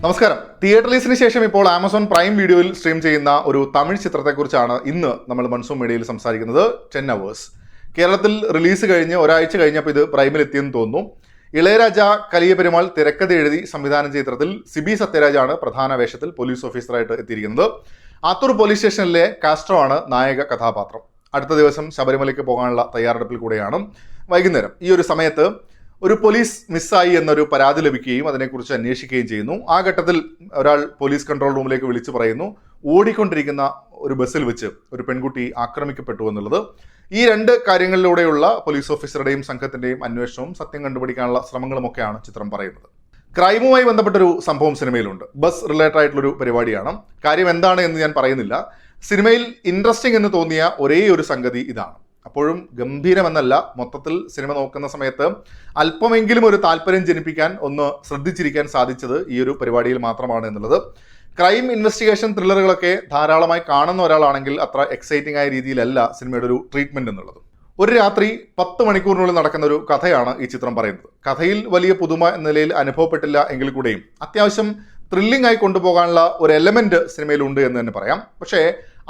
നമസ്കാരം. തിയേറ്റർ റിലീസിന് ശേഷം ഇപ്പോൾ ആമസോൺ പ്രൈം വീഡിയോയിൽ സ്ട്രീം ചെയ്യുന്ന ഒരു തമിഴ് ചിത്രത്തെക്കുറിച്ചാണ് ഇന്ന് നമ്മൾ മൺസൂൺ മീഡിയയിൽ സംസാരിക്കുന്നത്. 10 Hours. കേരളത്തിൽ റിലീസ് കഴിഞ്ഞ് ഒരാഴ്ച കഴിഞ്ഞപ്പോൾ ഇത് പ്രൈമിൽ എത്തിയെന്ന് തോന്നുന്നു. ഇളയരാജ കലിയപെരുമാൾ തിരക്കഥ എഴുതി സംവിധാനം ചെയ്ത ചിത്രത്തിൽ സിബി സത്യരാജാണ് പ്രധാന വേഷത്തിൽ പോലീസ് ഓഫീസറായിട്ട് എത്തിയിരിക്കുന്നത്. ആത്തൂർ പോലീസ് സ്റ്റേഷനിലെ കാസ്ട്രോ ആണ് നായക കഥാപാത്രം. അടുത്ത ദിവസം ശബരിമലയ്ക്ക് പോകാനുള്ള തയ്യാറെടുപ്പിൽ കൂടെയാണ്. വൈകുന്നേരം ഈ ഒരു സമയത്ത് ഒരു പോലീസ് മിസ്സായി എന്നൊരു പരാതി ലഭിക്കുകയും അതിനെക്കുറിച്ച് അന്വേഷിക്കുകയും ചെയ്യുന്നു. ആ ഘട്ടത്തിൽ ഒരാൾ പോലീസ് കൺട്രോൾ റൂമിലേക്ക് വിളിച്ചു പറയുന്നു, ഓടിക്കൊണ്ടിരിക്കുന്ന ഒരു ബസ്സിൽ വെച്ച് ഒരു പെൺകുട്ടി ആക്രമിക്കപ്പെട്ടു എന്നുള്ളത്. ഈ രണ്ട് കാര്യങ്ങളിലൂടെയുള്ള പോലീസ് ഓഫീസറുടെയും സംഘത്തിന്റെയും അന്വേഷണവും സത്യം കണ്ടുപിടിക്കാനുള്ള ശ്രമങ്ങളുമൊക്കെയാണ് ചിത്രം പറയുന്നത്. ക്രൈമുമായി ബന്ധപ്പെട്ടൊരു സംഭവം സിനിമയിലുണ്ട്. ബസ് റിലേറ്റഡ് ആയിട്ടുള്ളൊരു പരിപാടിയാണ്. കാര്യം എന്താണ് എന്ന് ഞാൻ പറയുന്നില്ല. സിനിമയിൽ ഇൻട്രസ്റ്റിംഗ് എന്ന് തോന്നിയ ഒരേ ഒരു സംഗതി ഇതാണ്. അപ്പോഴും ഗംഭീരമെന്നല്ല, മൊത്തത്തിൽ സിനിമ നോക്കുന്ന സമയത്ത് അല്പമെങ്കിലും ഒരു താല്പര്യം ജനിപ്പിക്കാൻ ഒന്ന് ശ്രദ്ധിച്ചിരിക്കാൻ സാധിച്ചത് ഈ ഒരു പരിപാടിയിൽ മാത്രമാണ് എന്നുള്ളത്. ക്രൈം ഇൻവെസ്റ്റിഗേഷൻ ത്രില്ലറുകളൊക്കെ ധാരാളമായി കാണുന്ന ഒരാളാണെങ്കിൽ അത്ര എക്സൈറ്റിംഗ് ആയ രീതിയിലല്ല സിനിമയുടെ ഒരു ട്രീറ്റ്മെന്റ് എന്നുള്ളത്. ഒരു രാത്രി 10 മണിക്കൂറിനുള്ളിൽ നടക്കുന്ന ഒരു കഥയാണ് ഈ ചിത്രം പറയുന്നത്. കഥയിൽ വലിയ പുതുമ എന്ന നിലയിൽ അനുഭവപ്പെട്ടില്ല എങ്കിൽ കൂടെയും അത്യാവശ്യം ത്രില്ലിംഗ് ആയി കൊണ്ടുപോകാനുള്ള ഒരു എലമെന്റ് സിനിമയിലുണ്ട് എന്ന് തന്നെ പറയാം. പക്ഷേ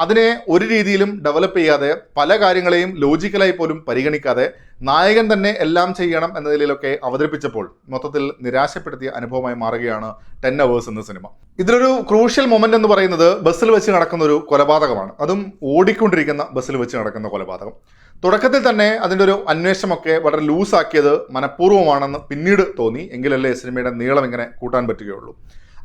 അതിനെ ഒരു രീതിയിലും ഡെവലപ്പ് ചെയ്യാതെ, പല കാര്യങ്ങളെയും ലോജിക്കലായി പോലും പരിഗണിക്കാതെ നായകൻ തന്നെ എല്ലാം ചെയ്യണം എന്ന നിലയിലൊക്കെ അവതരിപ്പിച്ചപ്പോൾ മൊത്തത്തിൽ നിരാശപ്പെടുത്തിയ അനുഭവമായി മാറുകയാണ് 10 Hours എന്ന സിനിമ. ഇതിലൊരു ക്രൂഷ്യൽ മൊമെന്റ് എന്ന് പറയുന്നത് ബസ്സിൽ വെച്ച് നടക്കുന്ന ഒരു കൊലപാതകമാണ്. അതും ഓടിക്കൊണ്ടിരിക്കുന്ന ബസ്സിൽ വെച്ച് നടക്കുന്ന കൊലപാതകം. തുടക്കത്തിൽ തന്നെ അതിൻ്റെ ഒരു അന്വേഷണമൊക്കെ വളരെ ലൂസാക്കിയത് മനഃപൂർവ്വമാണെന്ന് പിന്നീട് തോന്നി. എങ്കിലല്ലേ സിനിമയുടെ നീളം ഇങ്ങനെ കൂട്ടാൻ പറ്റുകയുള്ളൂ.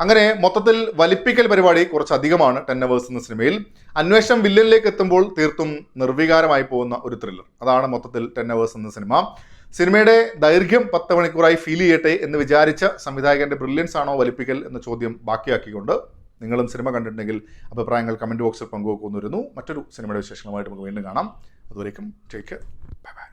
അങ്ങനെ മൊത്തത്തിൽ വലിപ്പിക്കൽ പരിപാടി കുറച്ചധികമാണ് 10 Hours എന്ന സിനിമയിൽ. അന്വേഷണം വില്ലനിലേക്ക് എത്തുമ്പോൾ തീർത്തും നിർവികാരമായി പോകുന്ന ഒരു ത്രില്ലർ. അതാണ് മൊത്തത്തിൽ 10 Hours എന്ന സിനിമ. സിനിമയുടെ ദൈർഘ്യം 10 മണിക്കൂറായി ഫീൽ ചെയ്യട്ടെ എന്ന് വിചാരിച്ച സംവിധായകന്റെ ബ്രില്യൻസ് ആണോ വലിപ്പിക്കൽ എന്ന ചോദ്യം ബാക്കിയാക്കിക്കൊണ്ട് നിങ്ങളും സിനിമ കണ്ടിട്ടുണ്ടെങ്കിൽ അഭിപ്രായങ്ങൾ കമന്റ് ബോക്സിൽ പങ്കുവെക്കുന്നിരുന്നു. മറ്റൊരു സിനിമയുടെ വിശേഷങ്ങളുമായിട്ട് നമുക്ക് വീണ്ടും കാണാം. അതുവരേക്കും ടേക്ക് കെയർ. Bye bye.